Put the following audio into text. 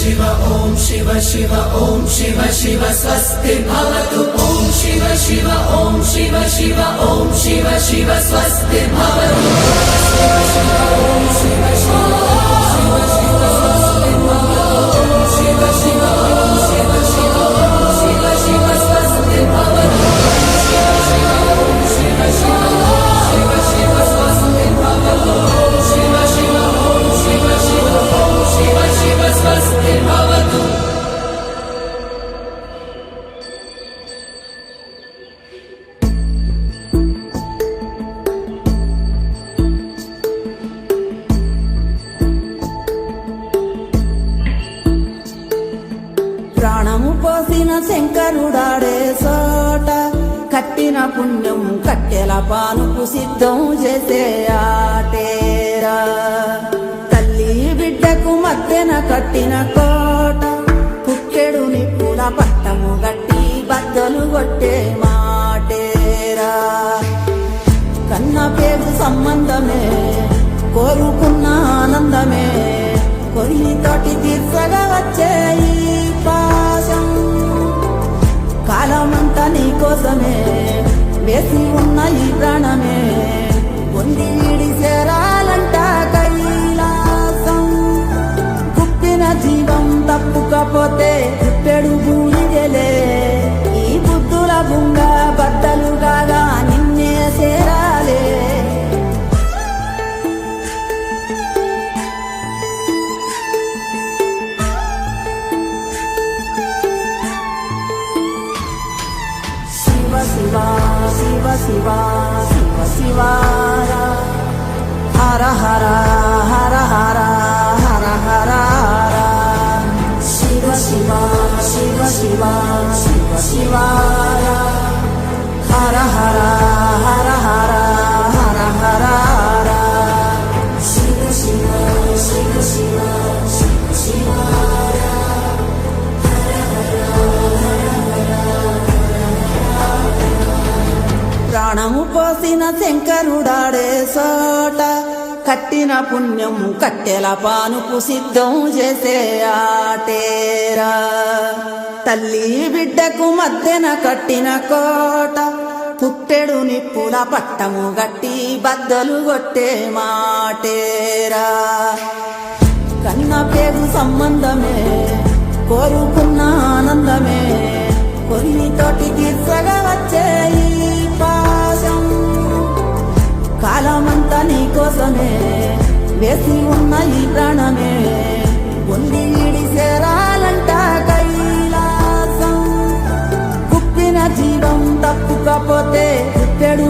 शिव ॐ शिव शिव ॐ शिव शिव स्वस्ति भवतु ॐ शिव शिव ॐ शिव शिव ॐ शिव शिव स्वस्ति भवतु शिव शिव ॐ शिव शिव शिव शिव स्वस्ति भवतु शिव शिव ॐ शिव शिव शिव शिव स्वस्ति भवतु शिव शिव ॐ शिव शिव शिव शिव स्वस्ति भवतु शिव शिव ॐ शिव शिव शिव शिव स्वस्ति भवतु। ప్రాణము పోసిన శంకరుడాడే సోట కట్టిన పుణ్యం కట్టెల పానుకు సిద్ధం చేసే ఆటేరా తల్లి బిడ్డకు మధ్యన కట్టిన కోట పుక్కెడు నిప్పుల పట్టము గట్టి బద్దలు కొట్టే మాటేరా కన్న పేరు సంబంధమే కోరుకున్న ఆనందమే కొరితోటి తీర్చగా వచ్చే ఈ పాశం కాలమంతా నీ కోసమే వేసి ఉన్న ఈ ప్రాణమే పొంది వీడి చేరాలంట కైలాసం కుప్పిన జీవం తప్పుకపోతే కుప్పెడు బూడిదెలే ఈ బుద్ధుల బుంగ బద్దలు కాగా నిన్నే చేరాలే శివ శివ శివ శివ శివ హర హర హర హర హర హర శివ శివ శివ శివ శివ శివ హర హర హర హర హర హర శివ శివ శివ శివ శివ శివ ప్రాణము పోసిన శంకరుడాడే సోట కట్టిన పుణ్యం కట్టెల పానుకు సిద్ధం చేసే ఆటేరా తల్లి బిడ్డకు మధ్యన కట్టిన కోట పుట్టెడు నిప్పుల పట్టము గట్టి బద్దలు కొట్టే మాటేరా కన్న పేరు సంబంధమే కోరుకున్న ఆనందమే కొరితోటి తీర్చగా వచ్చే ఈ పాశం కాలమంతా నీ కోసమే వేసి ఉన్న ఈ ప్రాణమే పొంది వీడి చేరాలంట కైలాసం కుప్పిన జీవం తప్పుకపోతే కుప్పెడు